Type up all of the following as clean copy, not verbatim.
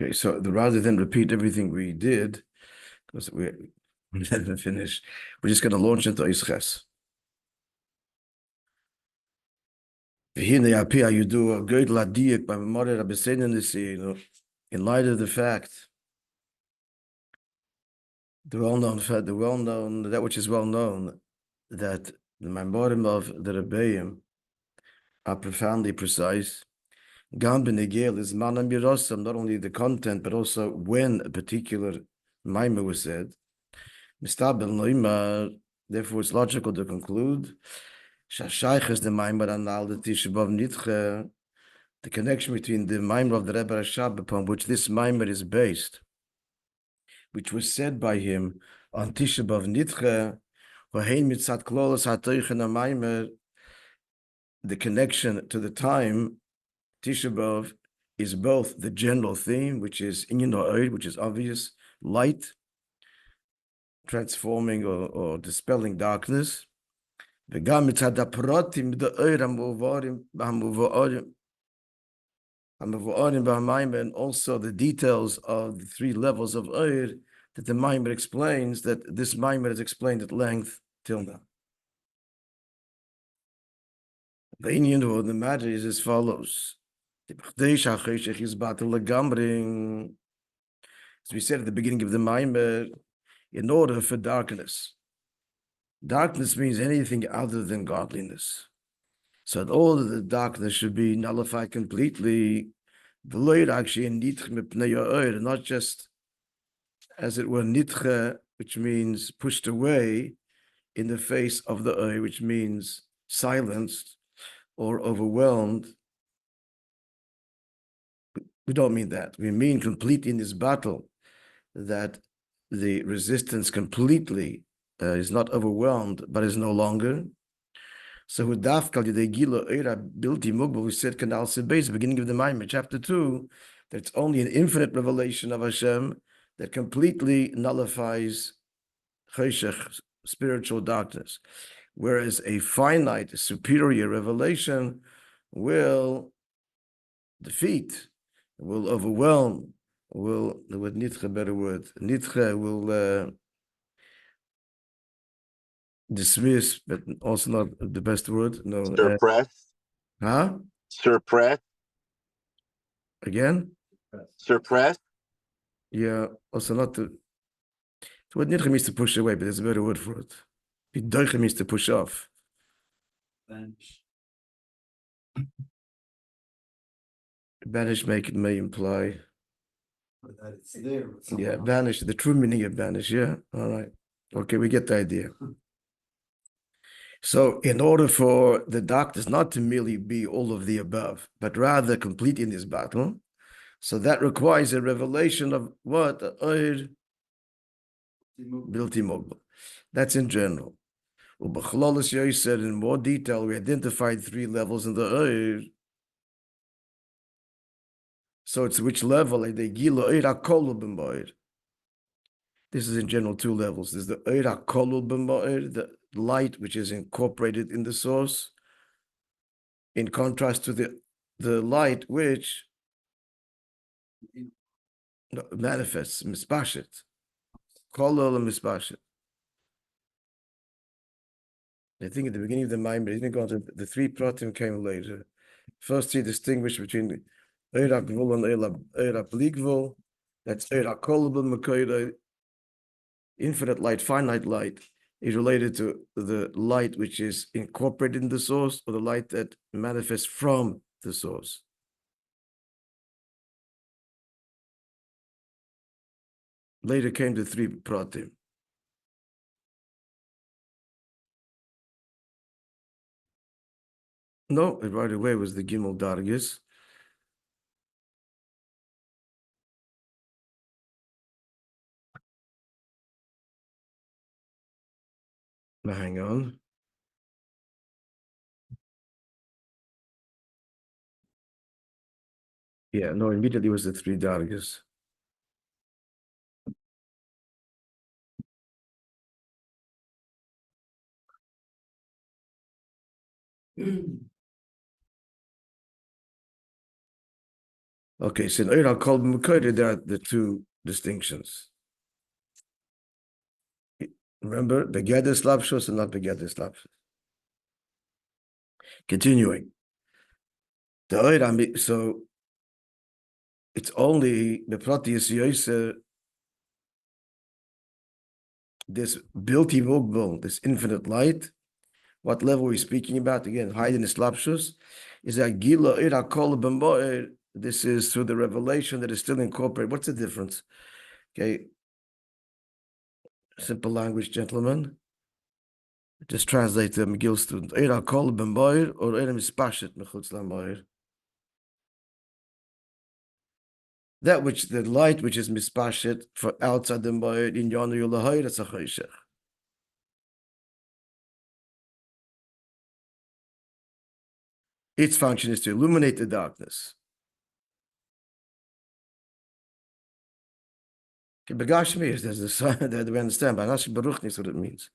Okay, so rather than repeat everything we did, because we didn't finish, we're just going to launch into Isches. You do a good ladiak by Mother Rabbi, in light of the fact, that which is well known, that the Maimorim of the Rebbeim are profoundly precise. Gam b'negel is manam yirosam, not only the content, but also when a particular Maimor was said. Mistabel noimar, therefore it's logical to conclude, shashaych is the Maimor anal the Tishabov nitche, the connection between the Maimor of the Rebbe Rashab, upon which this Maimor is based, which was said by him on Tisha B'Av Nitche, the connection to the time, Tisha B'Av is both the general theme, which is Inyan Ha'od, which is obvious, light, transforming or dispelling darkness. And also the details of the three levels of Oir that the Maimer explains, that this Maimer is explained at length till now. The Indian of the matter is as follows. As we said at the beginning of the Maimer, in order for darkness means anything other than godliness. So in order that darkness should be nullified completely, not just, as it were, nitche, which means pushed away in the face of the oir, which means silenced or overwhelmed. We don't mean that. We mean complete in this battle, that the resistance completely is not overwhelmed, but is no longer. So we said Kanal Sebez, beginning of the Maimon, chapter 2, that it's only an infinite revelation of Hashem that completely nullifies Choshech, spiritual darkness, whereas a finite, superior revelation will defeat, will overwhelm, will, the word nitche, better word, nitche will dismiss, but also not the best word. No. Suppress. Suppress. Again? Suppress. Yeah, also not to. The word nitche means to push away, but there's a better word for it. Doiche means to push off. Vanish. Banish may imply. That it's there. Yeah, banish, the true meaning of banish. Yeah, all right. Okay, we get the idea. So in order for the darkness not to merely be all of the above, but rather complete in this battle, so that requires a revelation of what? Bilti Mogbal. That's in general. Ubachlolis Yoy said in more detail, we identified three levels in the Oir. So it's which level? This is in general two levels. There's the Oir HaKolul B'Mo'ir, the light which is incorporated in the source, in contrast to the light which manifests, mispashet. Kolul and mispashet. I think at the beginning of the mind, but he didn't go into the three pratim came later. First, he distinguished between Eir HaGvul and Eir HaBli. That's Eir HaKolul B'Mo'ir, infinite light, finite light, is related to the light which is incorporated in the source, or the light that manifests from the source. Later came the three pratim. No, it right away was the Gimel Dargis. Now hang on. Yeah, no, immediately was the three Dargis. Okay, so in Eira Kol B'Mekoyre, there are the two distinctions. Remember, Begeder Slapshus and not Begeder Slapshus. Continuing. The Eira, so it's only the Proteus Yoser, this Bilti Mugbal, this infinite light. What level are we speaking about? Again, hiding the Slapshus. Is that Gila Eira Kol B'Mekoyre? This is through the revelation that is still incorporated. What's the difference? Okay. Simple language, gentlemen. Just translate the McGill student. Eira Kol B'Mekoyre or Eira Mispashet Mechutz L'Mekoyre. That which the light which is mispashet for outside the Mekoyre in Yonu Lahayr, that's a Lachoshech. Its function is to illuminate the darkness. Okay, Begashmi is there's the sun that we understand, but Rashi Baruch is what it means.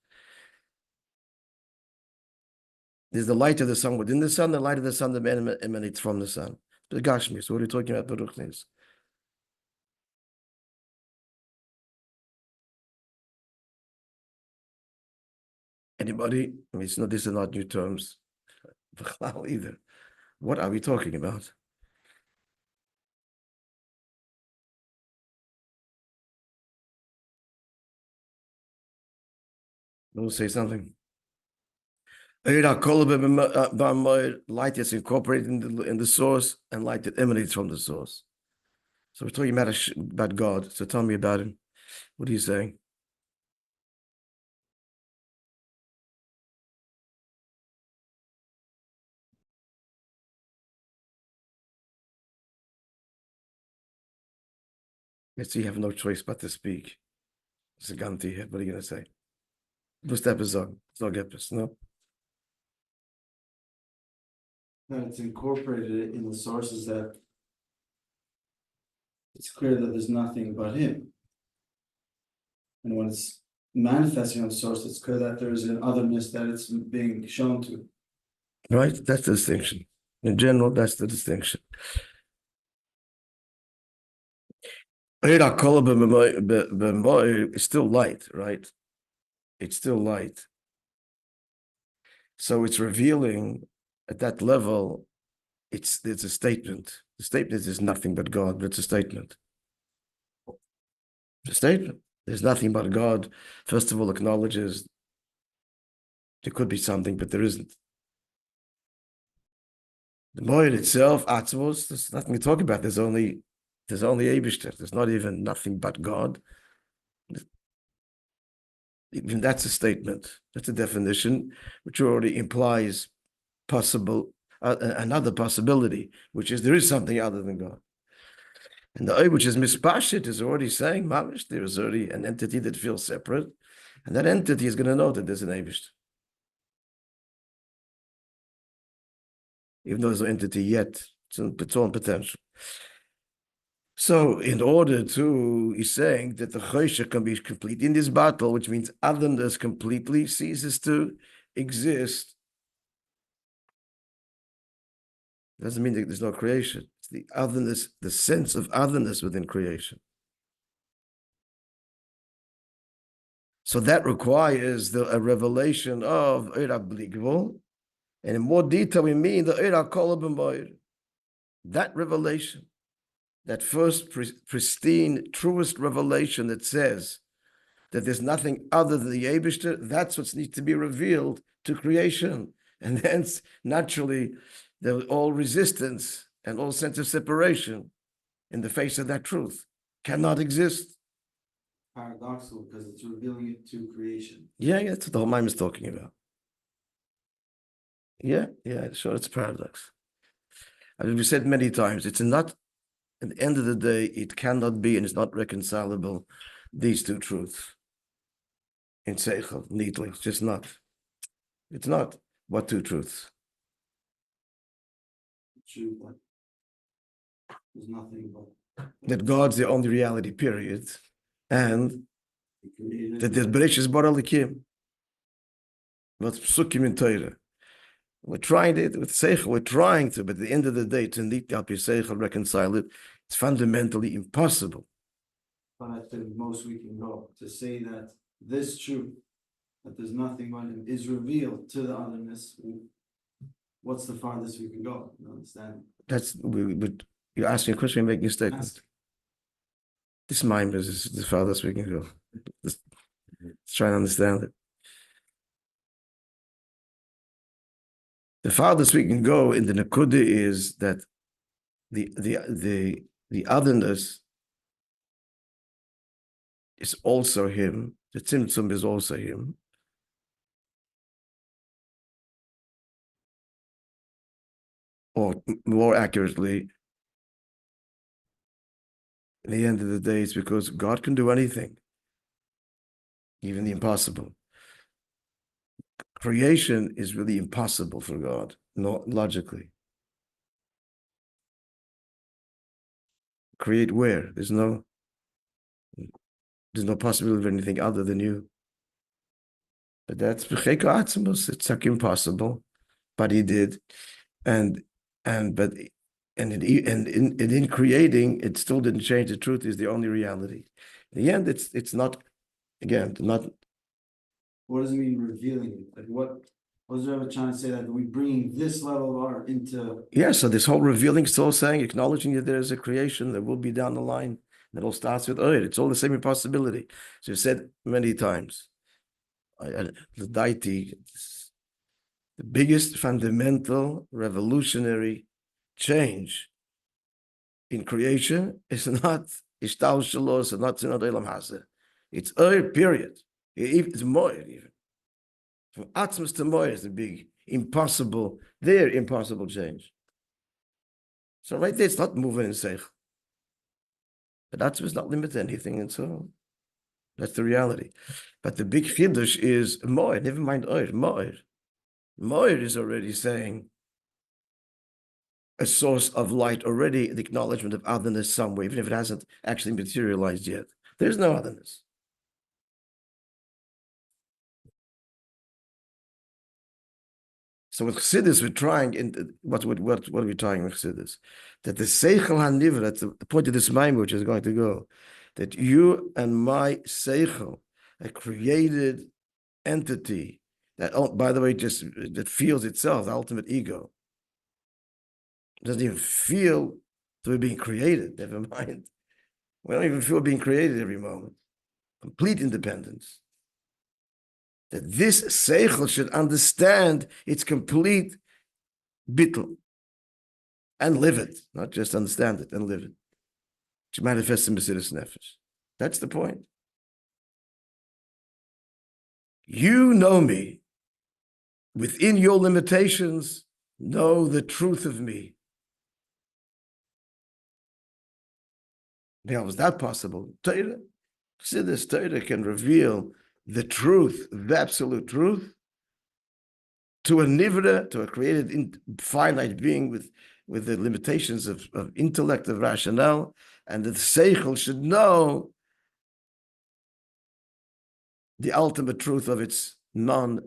There's the light of the sun within the sun, the light of the sun that emanates from the sun. Begashmi, so what are you talking about Baruch is? Anybody? I mean, these are not new terms either. What are we talking about? We'll say something. Light is incorporated in the source and light that emanates from the source. So we're talking about God. So tell me about him. What are you saying? Let's see, you have no choice but to speak. It's a ganti here. What are you going to say? Step is on. It's not get this, no? That it's incorporated in the sources that it's clear that there's nothing but him. And when it's manifesting on the source, it's clear that there is an otherness that it's being shown to. Right? That's the distinction. In general, that's the distinction. It's still light, right? It's still light. So it's revealing at that level, it's a statement. The statement is nothing but God, but it's a statement. It's a statement. There's nothing but God. First of all, acknowledges there could be something, but there isn't. The Moed itself, Atzmos, there's nothing to talk about. There's only Eibishter. There's not even nothing but God. Even that's a statement. That's a definition, which already implies another possibility, which is there is something other than God. And the which is mispashit is already saying, mamish, there is already an entity that feels separate, and that entity is going to know that there's an Eivish. Even though there's no entity yet, it's all potential. So in order to, he's saying that the Choshe can be complete in this battle, which means otherness completely ceases to exist. Doesn't mean that there's no creation. It's the otherness, the sense of otherness within creation. So that requires a revelation of Eira Bligvul. And in more detail, we mean the Eira Kol B'Mekoyre. That revelation, that first pristine, truest revelation that says that there's nothing other than the Eibishter, that's what needs to be revealed to creation. And hence, naturally, all resistance and all sense of separation in the face of that truth cannot exist. Paradoxical because it's revealing it to creation. Yeah, that's what the whole Maimon is talking about. Yeah, sure, it's a paradox. I mean, we said many times, it's not, at the end of the day, it cannot be and it's not reconcilable, these two truths. In Seichel, neatly, it's just not. It's not. What two truths? True, but there's nothing but that God's the only reality, period, and that there's Bereshis Bara Elikim. What's Psukim in Torah. We're trying it with Seichel, we're trying to, but at the end of the day, to need Al Pi Seichel, reconcile it, it's fundamentally impossible. But at the most we can go to say that this truth, that there's nothing but him, is revealed to the otherness. What's the farthest we can go? You understand? That's you're asking a question, you're making a statement. This mind is the farthest we can go. Let's try and understand it. The farthest we can go in the Nakuda is that the otherness is also him. The Tzimtzum is also him. Or more accurately, in the end of the day, it's because God can do anything, even the impossible. Creation is really impossible for God, not logically. Create where? There's no possibility of anything other than you. But that's b'cheka atzmos. It's like impossible, but he did, and in creating, it still didn't change. The truth is the only reality. In the end, it's not. Again, not. What does it mean revealing it? Like what was there ever trying to say that we bring this level of art into? Yeah, so this whole revealing still saying, acknowledging that there is a creation that will be down the line, that all starts with Eir. It's all the same impossibility. So you've said many times, the deity, the biggest fundamental revolutionary change in creation is not Ishtal Shalos and not Zinod Elam Hazeh. It's Eir, period. It's Moir even. From Atzmos to Moir is the big, impossible change. So right there, it's not moving in Seich. But Atzmos is not limited to anything, and so that's the reality. But the big chiddush is Moir, never mind Oir, Moir. Moir is already saying a source of light, already the acknowledgement of otherness somewhere, even if it hasn't actually materialized yet. There's no otherness. So with Chassidus, we're trying, what are we trying with Chassidus? That the Seichel HaNivra, that's the point of this Maimon, which is going to go, that you and my Seichel, a created entity, that, oh, by the way, that feels itself, the ultimate ego, doesn't even feel to be being created, never mind. We don't even feel being created every moment. Complete independence. That this Seichel should understand its complete bittul and live it, not just understand it and live it. To manifest in Mesiras Nefesh. That's the point. You know me. Within your limitations, know the truth of me. How is that possible? Torah. See, this Torah can reveal the truth, the absolute truth, to a nivra, to a created finite being with the limitations of intellect, of rationale, and the seichel should know the ultimate truth of its non-reality,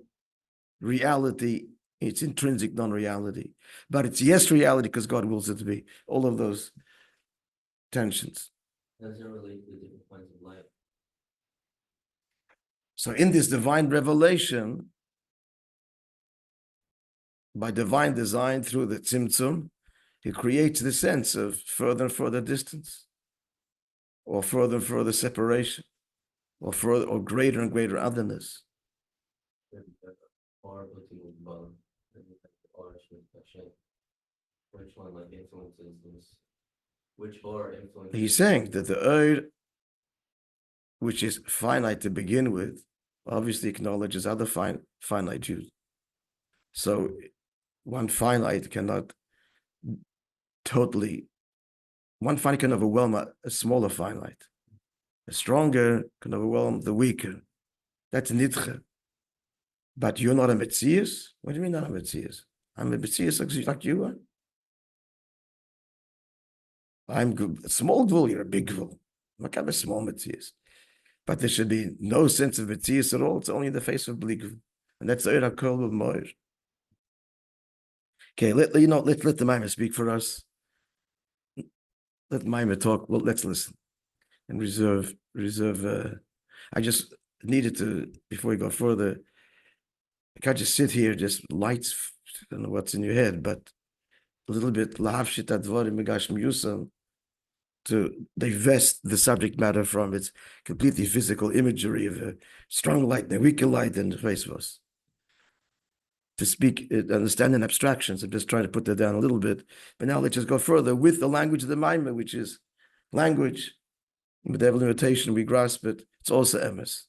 its intrinsic non-reality. But it's yes reality because God wills it to be. All of those tensions. Does it relate to different points of life? So in this divine revelation, by divine design through the tzimtzum, he creates the sense of further and further distance, or further and further separation, or further or greater and greater otherness. Which one like influences this? Which or influences? He's saying that the Eir, which is finite to begin with, obviously acknowledges other finite Jews. So one finite can overwhelm a smaller finite. A stronger can overwhelm the weaker. That's nidche. But you're not a Metzias? What do you mean not a Metzias? I'm a Metzias like you are. I'm a small gvul, you're a big gvul. I'm kind of a small Metzias. But there should be no sense of Metzias at all. It's only in the face of blig. And that's the Eir HaKol of Moir. Okay, let the Maimon speak for us. Let the Maimon talk. Well, let's listen and reserve. I just needed to, before we go further, I can't just sit here, just lights, I don't know what's in your head, but a little bit to divest the subject matter from its completely physical imagery of a strong light and a weaker light and vice versa. To speak, understand in abstractions, I'm just trying to put that down a little bit. But now let's just go further with the language of the Maimon, which is language. With every limitation, we grasp it. It's also emes.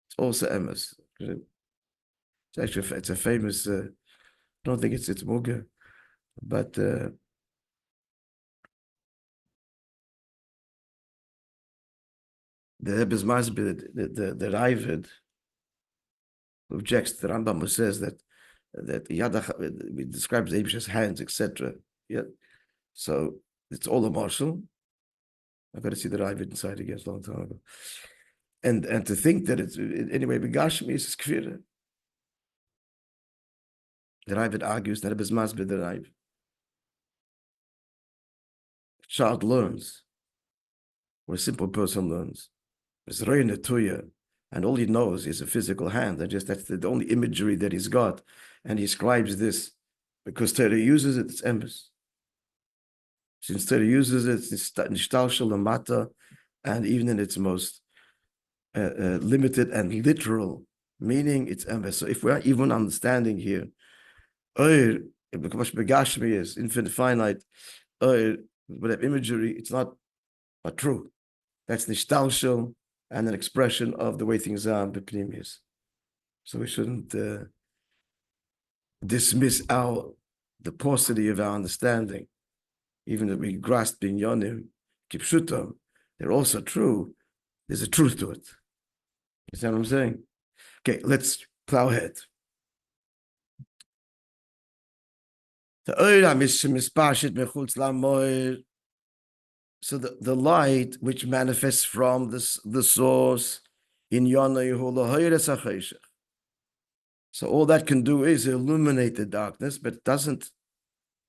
It's also emes. It's actually it's a famous. I don't think it's Muga, but the Rebbe's Masbid, the Ravid, objects to the Rambam, who says that Yadach describes Abish's hands, etc. Yeah, so it's all a marshal. I've got to see the Ravid inside again, a long time ago. And to think that it's anyway, Begashmi is Kfira. The Ravid argues that Rebbe's Masbid, the Ravid. A child learns, or a simple person learns. It's Reina Tuya, and all he knows is a physical hand. And just that's the only imagery that he's got. And he ascribes this because Torah uses it, it's emes. Since Torah uses it, it's nishtal shalamata, and even in its most limited and literal meaning, it's emes. So if we're even understanding here, Begashmi is infinite, finite, whatever imagery, it's not true. That's nishtal and an expression of the way things are in B'pnimius. So we shouldn't dismiss the paucity of our understanding, even if we grasp binyanim, kipshutam, they're also true. There's a truth to it. You see what I'm saying? Okay, let's plow ahead. So the light which manifests from the source in Yana. So all that can do is illuminate the darkness, but it doesn't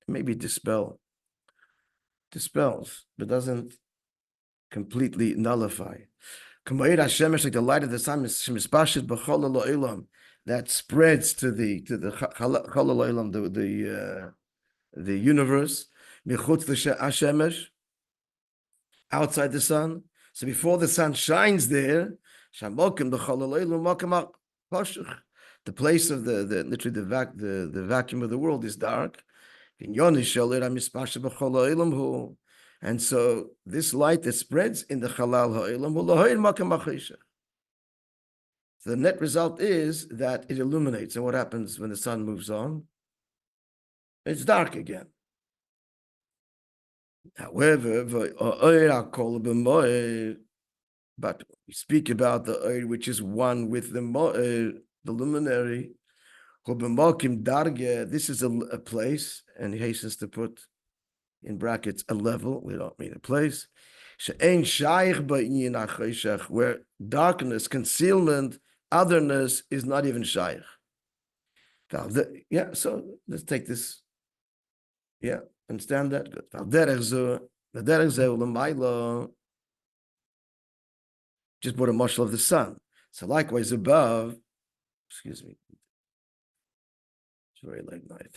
maybe dispels, but doesn't completely nullify. Like the light of the sun that spreads to the universe, outside the sun. So before the sun shines there, the place of the vacuum of the world is dark. And so this light that spreads in the Chalal Ha'ilam, so the net result is that it illuminates. And what happens when the sun moves on? It's dark again. However, but we speak about the oil which is one with the luminary. This is a place, and he hastens to put in brackets a level. We don't mean a place. Where darkness, concealment, otherness is not even shaykh. Yeah, so let's take this. Yeah, understand that? Good. Just put a marshal of the sun. So likewise above, excuse me, it's very late night.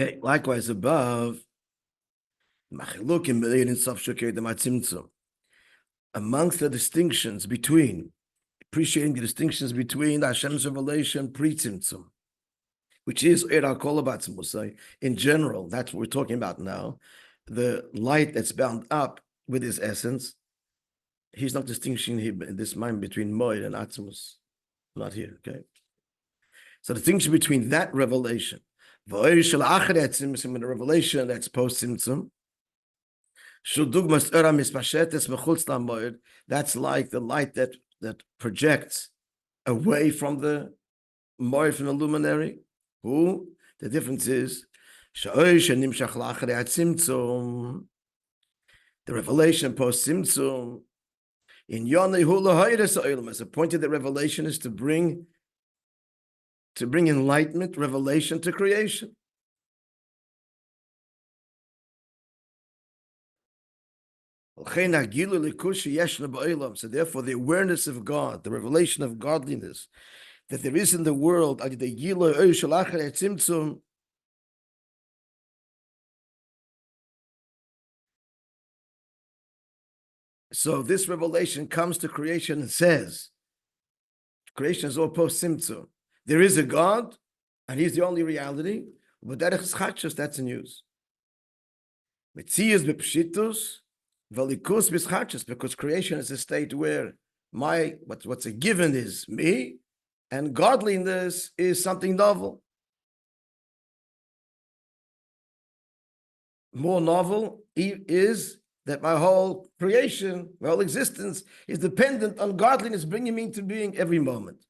Okay, likewise above, amongst the distinctions between, appreciating the distinctions between Hashem's revelation pre-tzimtzum, which is in general, that's what we're talking about now, the light that's bound up with his essence. He's not distinguishing here in this mind between Moed and Atzmus. Not here, okay? So the distinction between that revelation, and the revelation that's post-tzimtzum, that's like the light that projects away from the more from the luminary. Who? The difference is the revelation post Simtsum in Yonei Hula Hayres Olam is appointed that revelation is to bring enlightenment, revelation to creation. So therefore, the awareness of God, the revelation of godliness that there is in the world, so this revelation comes to creation and says, creation is all post-Simtsum. There is a God, and He's the only reality, but that's in use. Because creation is a state where what's a given is me, and godliness is something novel. More novel is that my whole creation, my whole existence is dependent on godliness bringing me into being every moment.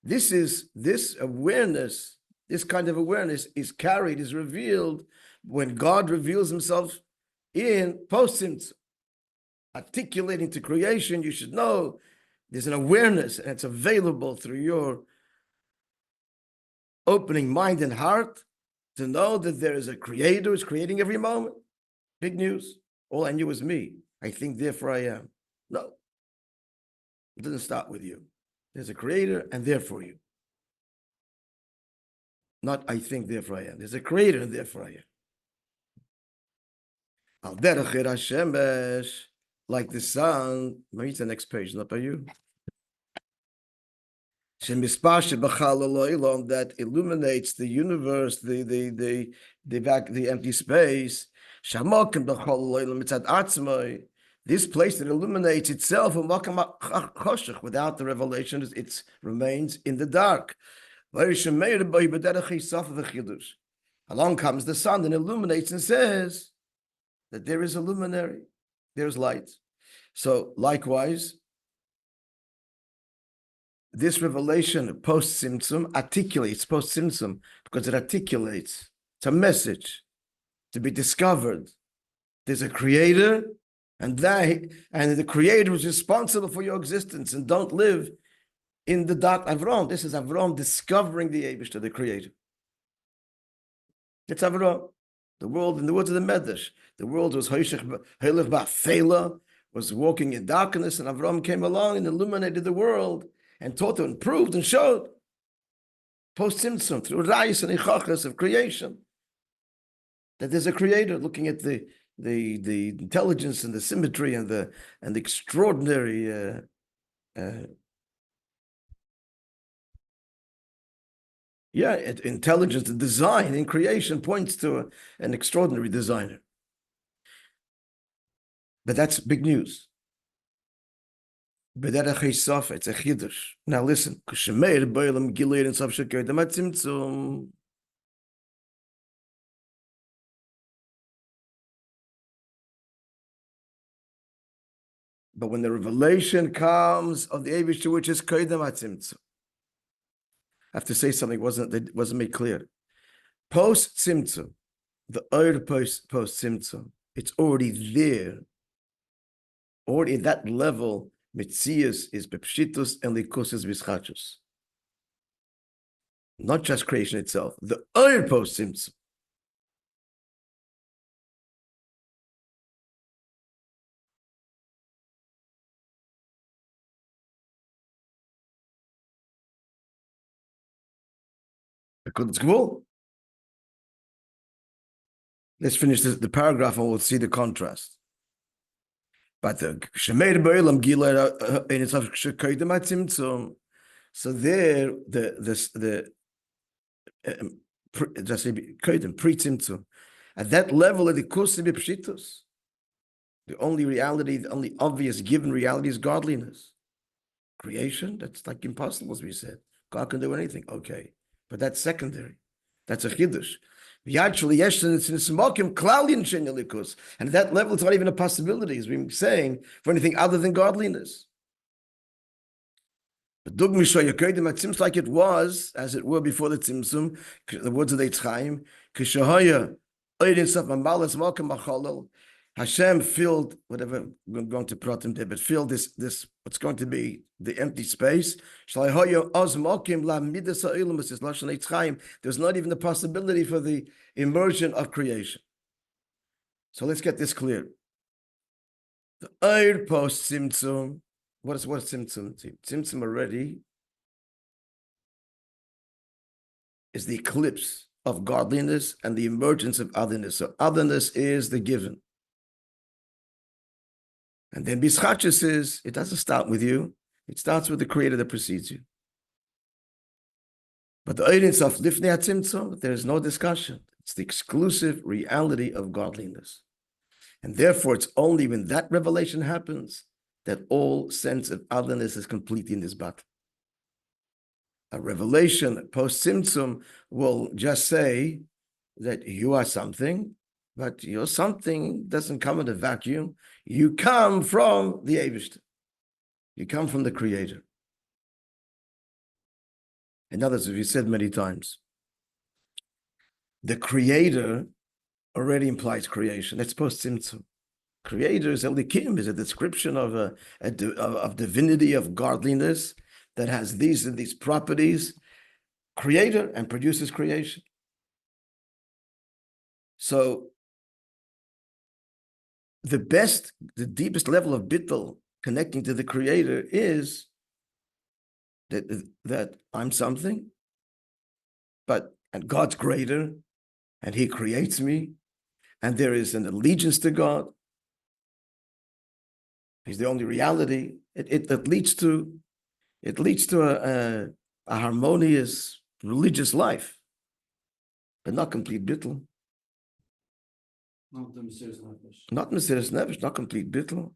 This awareness, this kind of awareness is carried, is revealed when God reveals Himself in post-Simtsum. Articulating to creation, you should know there's an awareness and it's available through your opening mind and heart to know that there is a creator who's creating every moment. Big news. All I knew was me. I think, therefore I am. No. It doesn't start with you. There's a creator and therefore you. Not I think, therefore I am. There's a creator and therefore I am. Al derech Hashemesh, like the sun. Maybe it's the next page, not by you. That illuminates the universe, the empty space. This place that illuminates itself without the revelation, it remains in the dark. Along comes the sun and illuminates and says that there is a luminary, there's light. So likewise, this revelation post-Simtsum articulates post-Simtsum because it articulates. It's a message to be discovered. There's a creator, and the creator is responsible for your existence, and don't live in the dark. Avram, this is Avram discovering the Eibishter, the creator. It's Avram. The world, in the words of the Medrash, the world was was walking in darkness, and Avram came along and illuminated the world and taught and proved and showed post-Simtsum through Rayis and Ichachas of creation that there's a creator, looking at the intelligence and the symmetry and the extraordinary intelligence, the design in creation points to an extraordinary designer. But that's big news. It's a chiddush. Now listen. But when the revelation comes of the Eibishter, which is Koydem HaTzimtzum, I have to say something that wasn't made clear. Post-Tzimtzum, the Oyer post-Tzimtzum, it's already there. Already at that level, Metzias is Bepshitus and Likus is Bischachus. Not just creation itself, the Oyer post-Tzimtzum. Let's finish the paragraph and we'll see the contrast. But the Shemeir Beilam Gila in itself Koydem HaTzimtzum. So there, just say Koydem pre-Tzimtzum. At that level, of the Kusim B'Pshitus, the only reality, the only obvious given reality is godliness. Creation, that's like impossible, as we said. God can do anything. Okay. But that's secondary. That's a chiddush. And at that level, it's not even a possibility, as we're saying, for anything other than godliness. It seems like it was, as it were, before the Tzimtzum, the words of the Eitz Chaim, Hashem filled, whatever we're going to put him there, but filled this what's going to be the empty space. There's not even the possibility for the immersion of creation. So let's get this clear. The Eir post Tzimtzum, what is Tzimtzum? Tzimtzum already is the eclipse of godliness and the emergence of otherness. So otherness is the given. And then Bischachus is, it doesn't start with you. It starts with the creator that precedes you. But the audience of Lifnei HaTzimtzum, there is no discussion. It's the exclusive reality of godliness. And therefore, it's only when that revelation happens that all sense of otherness is complete in this battle. A revelation post-Tzimtzum will just say that you are something, but your something doesn't come in a vacuum. You come from the Eibishter. You come from the Creator. In other words, as we said many times, the Creator already implies creation. That's post-Tzimtzum. Creator is Elikim, is a description of divinity, of godliness that has these and these properties. Creator and produces creation. So the deepest level of bittul connecting to the Creator is that I'm something, and God's greater, and He creates me, and there is an allegiance to God. He's the only reality. It leads to a harmonious religious life, but not complete bittul. Not the Mesiras Nefesh. Not Mesiras Nefesh, not complete bittul.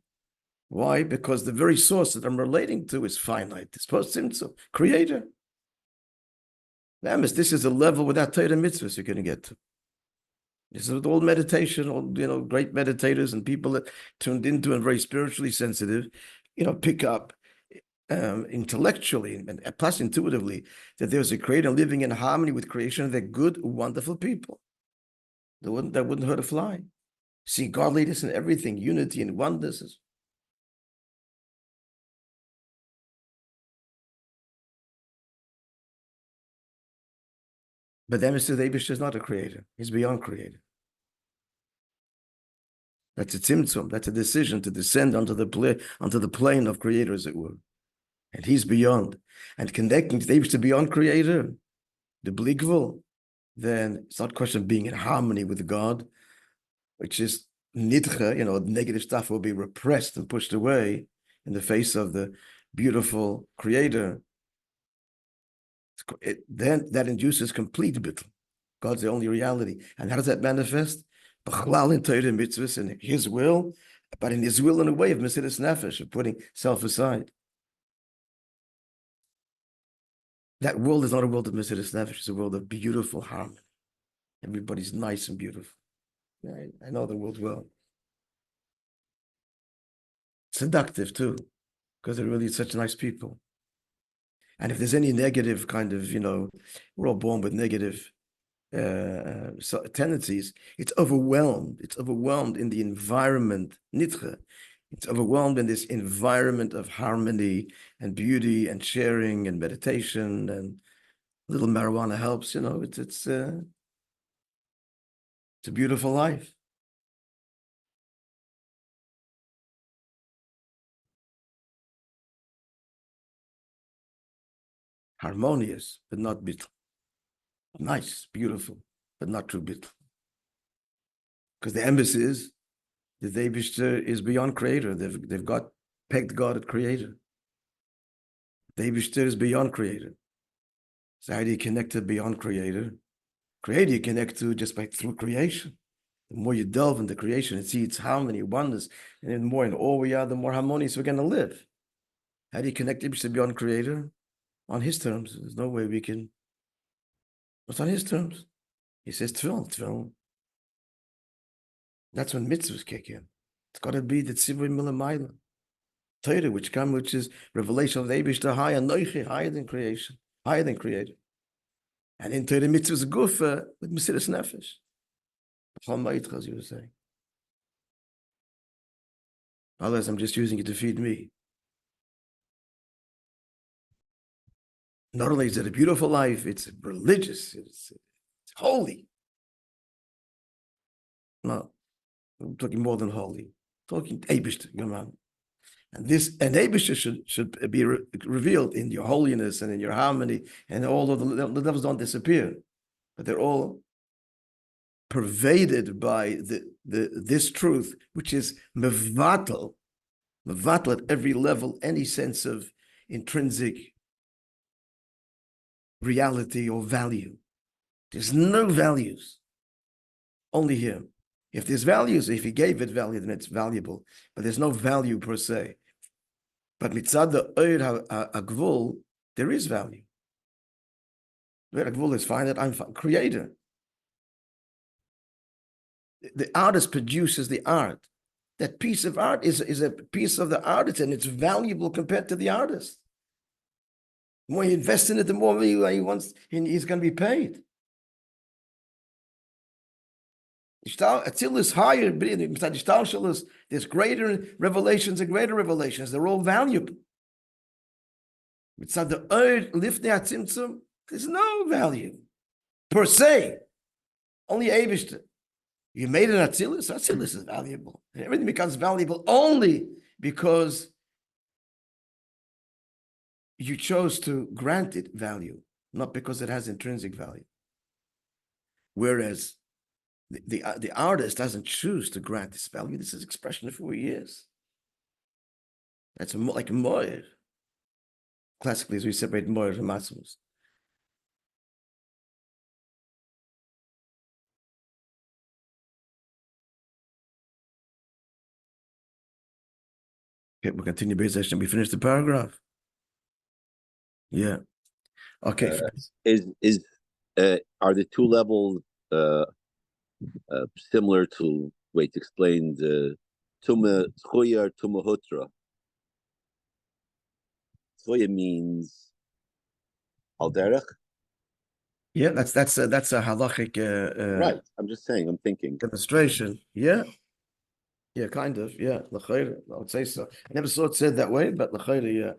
Why? Because the very source that I'm relating to is finite. It's post-Tzimtzum, Creator. This is a level without Torah mitzvahs you're going to get to. This is all meditation, all great meditators and people that tuned into and very spiritually sensitive, pick up intellectually and plus intuitively that there's a Creator living in harmony with creation. They're good, wonderful people. That wouldn't hurt a fly. See godliness in everything, unity and oneness. But then Mr. Eibishter is not a creator. He's beyond creator. That's a tzimtzum. That's a decision to descend onto the plane of creator, as it were. And he's beyond. And connecting to Eibishter beyond creator, the bligvul, then it's not a question of being in harmony with God, which is nidcha, negative stuff will be repressed and pushed away in the face of the beautiful creator. Then that induces complete bittul. God's the only reality. And how does that manifest? B'chlal in Torah mitzvahs, in His will, but in His will in a way of Mesiras Nefesh, of putting self aside. That world is not a world of Mesiras Nefesh, it's a world of beautiful harmony. Everybody's nice and beautiful. I know the world well. Seductive too, because they're really such nice people. And if there's any negative kind of, we're all born with negative tendencies, it's overwhelmed. It's overwhelmed in the environment, nitcha. It's overwhelmed in this environment of harmony and beauty and sharing and meditation, and a little marijuana helps, it's a beautiful life. Harmonious, but not bittul. Nice, beautiful, but not true bittul. Because the emphasis is that the Eibishter is beyond creator. They've pegged God at creator. The Eibishter is beyond creator. So how do you connect to beyond creator? Creator you connect to just through creation. The more you delve into creation and see its harmony, oneness, and the more in awe we are, the more harmonious we're going to live. How do you connect Eibishter beyond creator? On His terms. There's no way we can. It's on His terms. He says tefillin. That's when mitzvahs kick in. It's got to be the tzivui milamayla. Torah, which is revelation of the Eibishter, higher than creation, higher than creator. And in Torah mitzvahs gufa with Mesiras Nefesh. As you were saying. Otherwise, I'm just using it to feed me. Not only is it a beautiful life, it's religious, it's holy. No, I'm talking more than holy. I'm talking Eibishter, and this Eibishter should be revealed in your holiness and in your harmony, and all of the levels don't disappear, but they're all pervaded by this truth, which is mevatel at every level, any sense of intrinsic reality or value. There's no values, only Him. If there's values, if He gave it value, then it's valuable, but there's no value per se. But mitzad the oir hagvul, there is value. Oir hagvul is fine, that I'm creator. The artist produces the art. That piece of art is a piece of the artist, and it's valuable compared to the artist. The more you invest in it, the more he wants, he's going to be paid. Atzilus higher, there's greater revelations and greater revelations. They're all valuable. There's no value per se. Only Eibishter. You made an Atzilus is valuable. And everything becomes valuable only because you chose to grant it value, not because it has intrinsic value. Whereas the artist doesn't choose to grant this value. This is expression of who he is. That's like Moishe. Classically, as we separate Moishe from Atzmus. Okay, we'll continue base session. We finish the paragraph. Yeah. Okay. Are the two levels similar to way to explain the Tuma Tchuya or Tuma Hutra? Tchuya means al derech. Yeah, that's a halachic Right. I'm just saying. I'm thinking demonstration. Yeah, kind of. Yeah, l'chayre. I would say so. I never saw it said that way, but l'chayre, yeah.